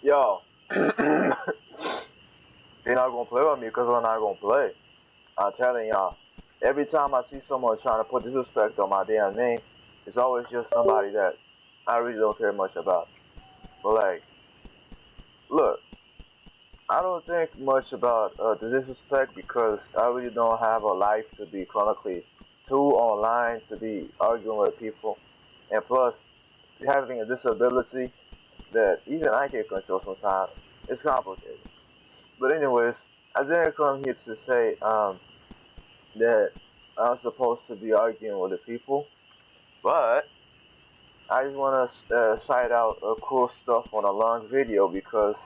Yo, you're not gonna play with me because I'm not gonna play. I'm telling y'all, every time I see someone trying to put disrespect on my damn name, it's always just somebody that I really don't care much about. But like, look, I don't think much about the disrespect because I really don't have a life to be chronically too online to be arguing with people, and plus having a disability that even I can't control sometimes. It's complicated. But anyways, I didn't come here to say that I'm supposed to be arguing with the people, but I just want to cite out cool stuff on a long video because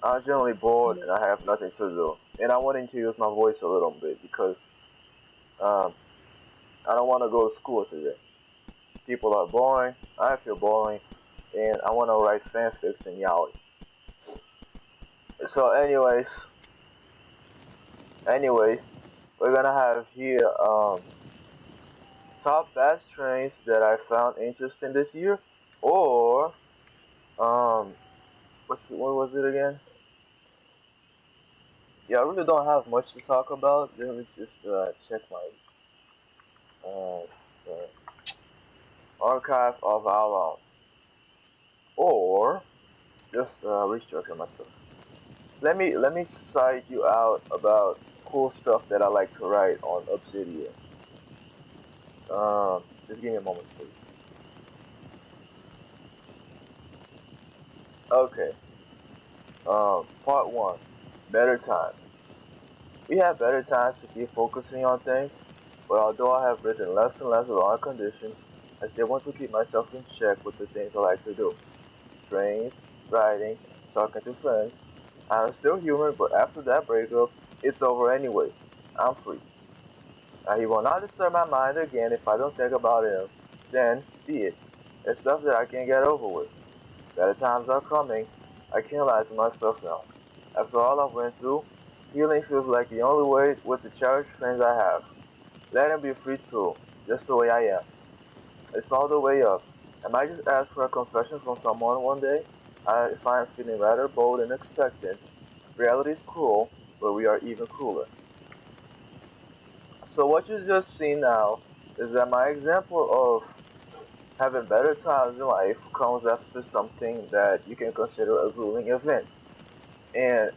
I'm generally bored and I have nothing to do, and I wanted to use my voice a little bit because um, I don't want to go to school today. People are boring. I feel boring, and I want to write fanfics and yaoi. So, anyways, we're gonna have here top best trains that I found interesting this year, or um, what was it again? Yeah, I really don't have much to talk about. Let me just check my uh, archive of our or just restructure myself. Let me cite you out about cool stuff that I like to write on Obsidian. Just give me a moment, please. Okay. Part one, better times. We have better times to keep focusing on things, but although I have written less and less about conditions, I still want to keep myself in check with the things I like to do. Trains, writing, talking to friends. I'm still human, but after that breakup, it's over anyways. I'm free. He will not disturb my mind again if I don't think about him. Then, be it. It's stuff that I can get over with. Better times are coming. I can't lie to myself now. After all I've went through, healing feels like the only way with the cherished friends I have. Let him be free too, just the way I am. It's all the way up. I might just ask for a confession from someone one day. If I am feeling rather bold and expectant, reality is cruel, but we are even crueler. So what you just seen now is that my example of having better times in life comes after something that you can consider a grueling event. And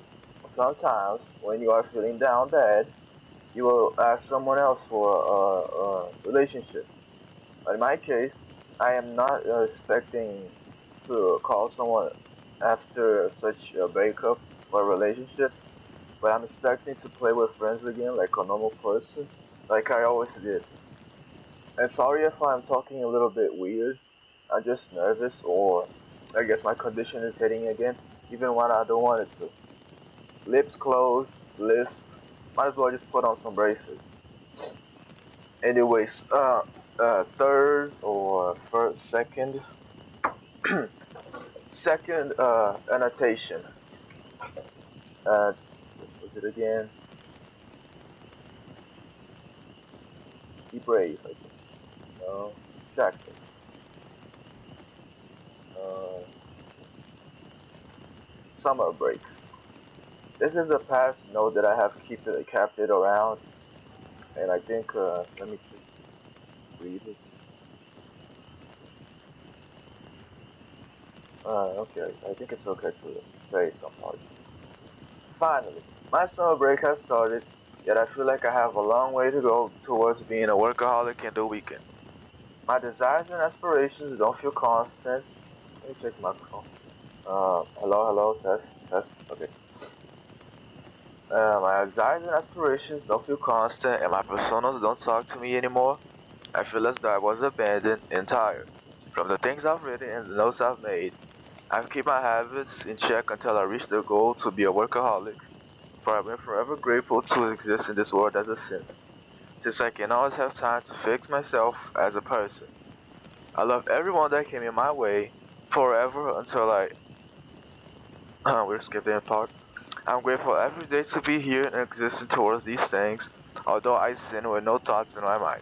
sometimes when you are feeling down bad, you will ask someone else for a relationship. In my case, I am not expecting to call someone after such a breakup or a relationship, but I'm expecting to play with friends again like a normal person, like I always did. And sorry if I'm talking a little bit weird. I'm just nervous, or I guess my condition is hitting again, even when I don't want it to. Lips closed, lisp. Might as well just put on some braces. Anyways, third or first, second annotation. What was it again? Be brave, I think. No, distracted. Uh, summer break. This is a past note that I have kept it around, and I think let me just read it. Okay, I think it's okay to say some parts. Finally, my summer break has started, yet I feel like I have a long way to go towards being a workaholic in the weekend. My desires and aspirations don't feel constant. Let me check the microphone. Hello, test, test. Okay. My desires and aspirations don't feel constant, and my personas don't talk to me anymore. I feel as though I was abandoned and tired. From the things I've written and the notes I've made, I've kept my habits in check until I reach the goal to be a workaholic, for I've been forever grateful to exist in this world as a synth, since I can always have time to fix myself as a person. I love everyone that came in my way, forever until we're skipping part. I'm grateful every day to be here and existing towards these things, although I sin with no thoughts in my mind.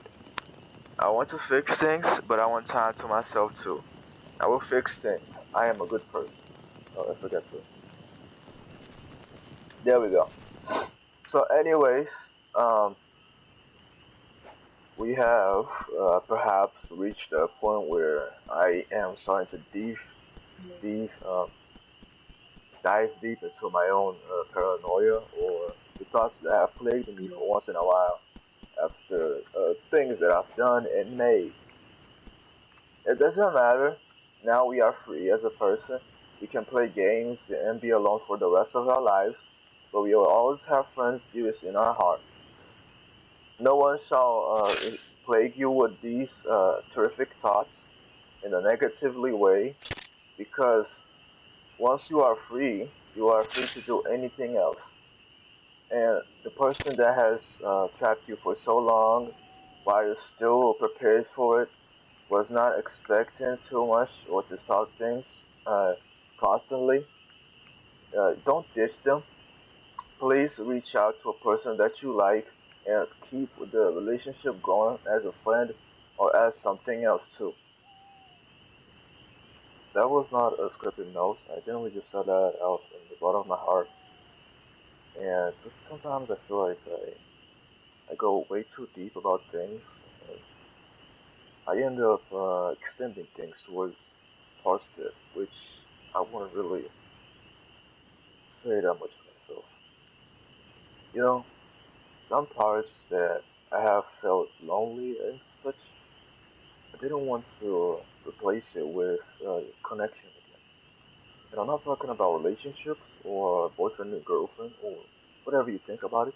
I want to fix things, but I want time to myself too. I will fix things. I am a good person. Oh, let's forget to. There we go. So, anyways, um, we have perhaps reached a point where I am starting to deep, dive deep into my own paranoia or the thoughts that have plagued me for once in a while after things that I've done and made. It doesn't matter. Now we are free as a person. We can play games and be alone for the rest of our lives, but we will always have friends dearest in our heart. No one shall plague you with these terrific thoughts in a negatively way, because once you are free to do anything else. And the person that has trapped you for so long, while you're still prepared for it, was not expecting too much or to start things uh, constantly. Don't ditch them. Please reach out to a person that you like and keep the relationship going as a friend or as something else too. That was not a scripted note. I generally just said that out from the bottom of my heart. And sometimes I feel like I go way too deep about things. And I end up extending things towards positive, which I wouldn't really say that much myself. You know, some parts that I have felt lonely and such, I didn't want to replace it with connection again. And I'm not talking about relationships or boyfriend and girlfriend or whatever you think about it,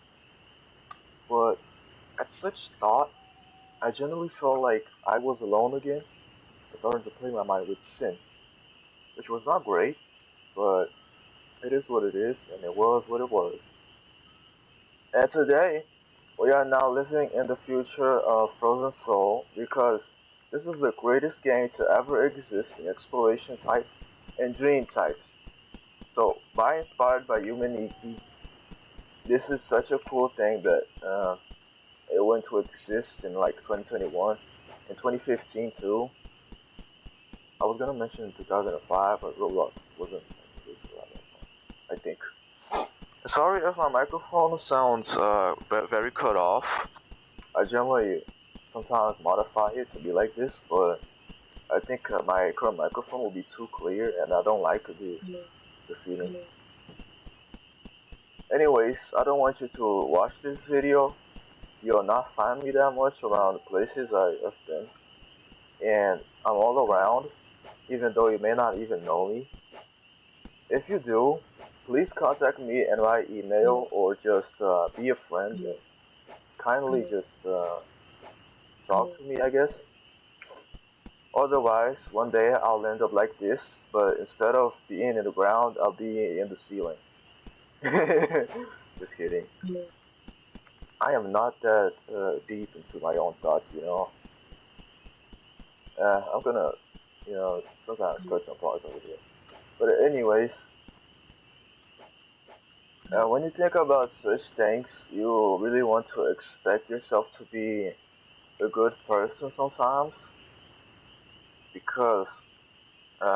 but at such thought, I generally felt like I was alone again. I started to play my mind with sin, which was not great, but it is what it is, and it was what it was. And today, we are now living in the future of Frozen Soul because this is the greatest game to ever exist in exploration type and dream types. So, by inspired by Humaniki, this is such a cool thing that it went to exist in like 2021 and 2015 too. I was gonna mention 2005, but Roblox wasn't released around that time, I think. Sorry if my microphone sounds very cut off. I generally sometimes modify it to be like this, but I think my current microphone will be too clear, and I don't like the feeling. Anyways, I don't want you to watch this video. You'll not find me that much around the places I've been, and I'm all around, even though you may not even know me. If you do, please contact me in my email or just be a friend and kindly just talk to me, I guess. Otherwise, one day I'll end up like this, but instead of being in the ground, I'll be in the ceiling. Just kidding. I am not that deep into my own thoughts, you know. I'm gonna, sometimes cut some parts over here. But anyways, when you think about such things, you really want to expect yourself to be a good person sometimes, because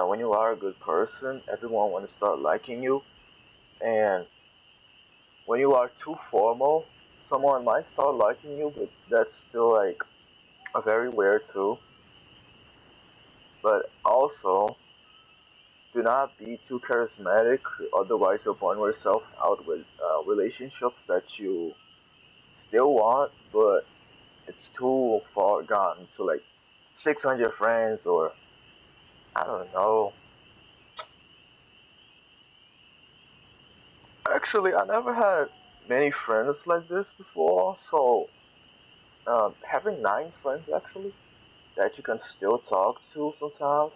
when you are a good person, everyone want to start liking you, and when you are too formal, someone might start liking you, but that's still like a very rare too. But also, do not be too charismatic, otherwise you'll burn yourself out with relationships that you still want, but it's too far gone. So like 600 friends, or I don't know. Actually, I never had many friends like this before, so having 9 friends actually that you can still talk to sometimes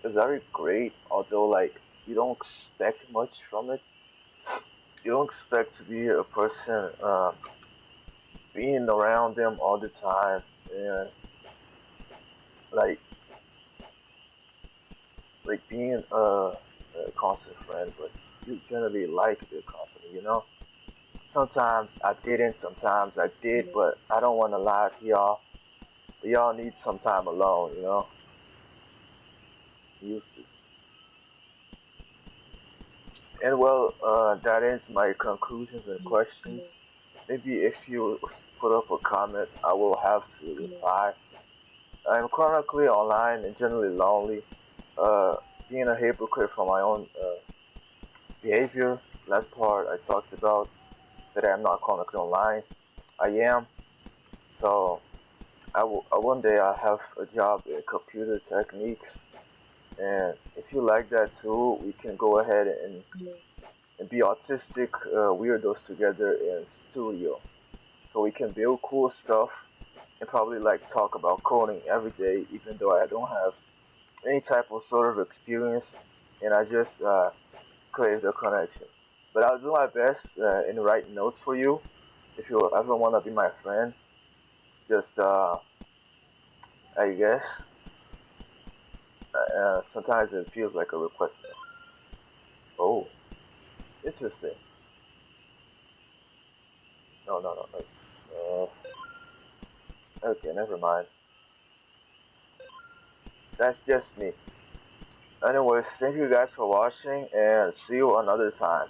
is very great. Although like you don't expect much from it. You don't expect to be a person being around them all the time and like being a constant friend, but you generally like their company, you know. Sometimes I didn't, sometimes I did, but I don't want to lie to y'all. Y'all need some time alone, you know. Useless. And well, that ends my conclusions and questions. Maybe if you put up a comment, I will have to reply. I'm chronically online and generally lonely. Uh, Being a hypocrite for my own behavior. Last part I talked about that I'm not chronically online. I am. So one day I have a job in computer techniques, and if you like that too, we can go ahead and be autistic weirdos together in studio, so we can build cool stuff and probably like talk about coding every day, even though I don't have any type of sort of experience, and I just crave the connection. But I'll do my best in writing notes for you. If you ever want to be my friend, just I guess sometimes it feels like a request. Oh, interesting. No, no, no. Okay, never mind. That's just me. Anyways, thank you guys for watching and see you another time.